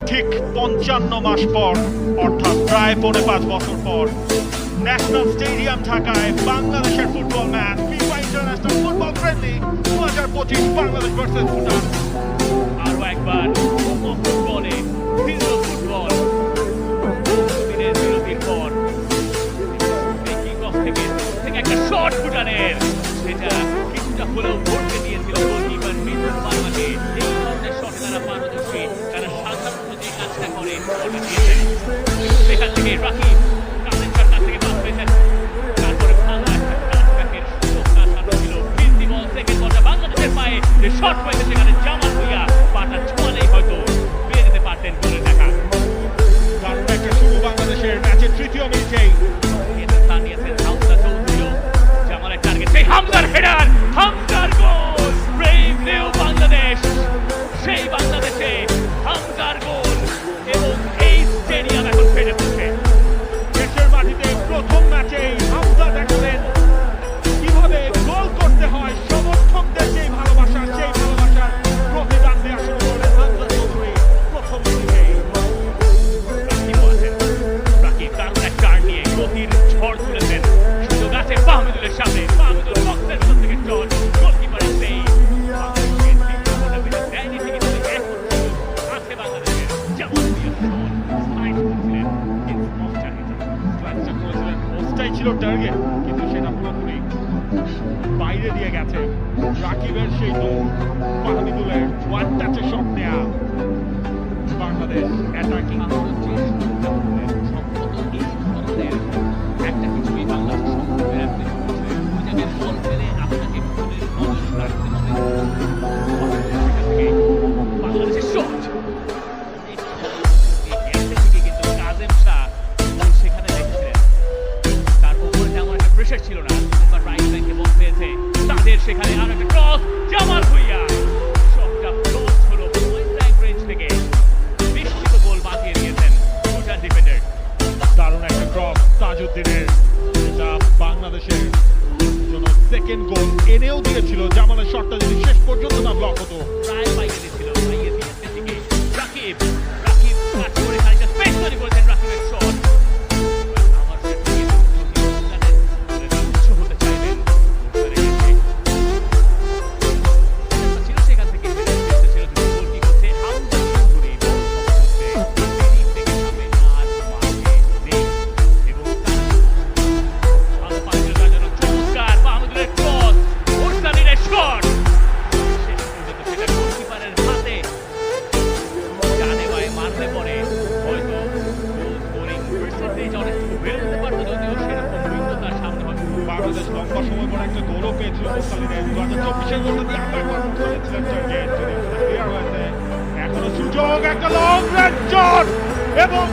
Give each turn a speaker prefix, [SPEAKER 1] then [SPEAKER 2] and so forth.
[SPEAKER 1] ঠিক ৫৫ মাস পর, অর্থাৎ প্রায় ৫.৫ বছর পর, ন্যাশনাল স্টেডিয়াম ঢাকায় বাংলাদেশের football match FIFA international football friendly ২০২৫ Bangladesh versus Bhutan.
[SPEAKER 2] আরো একবার ফুটবলে ফুটবল দিনের বিরতির পর থেকে একটা শট ভুটানের, সেটা কিছুটা হলেও ধরতে দিয়েছিল গোলকিপার মিন্টু মারমাকে। এই ধরনের শটে তারা পারদর্শী, তারা সাধারণত যে কাজটা করে ওটা দিয়েছেন। সেখান থেকে রাকিব কাছ থেকে পাস পেয়েছেন, তারপরে ভালো একটা সুযোগ তার সামনে ছিল। ফিরতি বল সেকেন্ড বলটা বাংলাদেশের পায়ে যে শট হয়েছে, সেখানে জামাল ভুঁইয়া পাটা ছোঁয়ালেই হয়তো পেয়ে যেতে পারতেন গোলের দেখা।
[SPEAKER 1] দারুণ একটা শুরু বাংলাদেশের ম্যাচের তৃতীয় মিনিটেই।
[SPEAKER 2] জামালের টার্গেট, সেই হামজার হেডার, হামজার গোল। ব্রেভ নিউ বাংলাদেশ, সেই বাংলাদেশে হামজার গোল, এবং এই স্টেডিয়াম এখন ফেটে পড়ছে।
[SPEAKER 1] দেশের মাটিতে প্রথম ম্যাচেই হামজা দেখালেন কিভাবে গোল করতে হয়। সমর্থকদের সেই ভালোবাসার প্রতিদান দেওয়া শুরু করলেন হামজা চৌধুরী প্রথম মিনিটেই।
[SPEAKER 2] রাকিব দারুণ এক টার্ন নিয়ে গতির ঝড় তুলেছেন। সুযোগ আছে ফাহমিদুলের সামনে, ফাহমিদুল বক্সের ভিতর থেকে শট, গোলকিপারের সেই আছে বাংলাদেশের। যেমন
[SPEAKER 1] পোস্টটাই ছিল টার্গেট, কিন্তু সেটা পুরোপুরি বাইরে দিয়ে গেছে। রাকিবের সেই দৌড়, ফাহমিদুলের ওয়ান টাচে শট নেয়া, বাংলাদেশ অ্যাটাকিং।
[SPEAKER 2] একটা কিছুই বাংলাদেশ সম্পর্কে রাখতে হবে, ওই জায়গায় বল পেলে আপনাকে নজর রাখতে হবে। বাংলাদেশের শট থেকে কিন্তু কাজেম শাহ সেখানে দেখেছিলেন, তার উপরে তেমন একটা প্রেশার ছিল না, এবার রাইট ব্যাংকে বল পেয়েছে তাদের। সেখানে আর একটা ক্রস, জামাল ভুঁইয়া শটটা ক্রস হলো পয়েন্ট ব্ল্যাঙ্ক রেঞ্জ থেকে, নিশ্চিত গোল বাঁচিয়ে দিয়েছেন ভুটান ডিফেন্ডার।
[SPEAKER 1] দারুণ একটা ক্রস তাজউদ্দিনের, যেটা বাংলাদেশের জন্য সেকেন্ড গোল এনেও দিয়েছিল। জামালের শটটা যদি শেষ পর্যন্ত না ব্লক হতো,
[SPEAKER 2] প্রায় পাইয়ে দিয়েছিল, পাইয়ে দিয়েছে দিকে রাকিব। রাকিব কাজ করে খানিকটা স্পেস তৈরি করেছেন, রাকিবের শট। আমার হতে চাইবেন ছিল সেখান থেকে ছিল গোলটি করছে হামজা চৌধুরী।
[SPEAKER 1] বাংলাদেশ লম্বা সময় পর একটা গোলও পেয়েছিল মুস্তালিনের। ২০২৪-এর গোলটাতে আবার করেছিলেন টার্গেট, এখনো সুযোগ, একটা লং রেঞ্জ শট এবং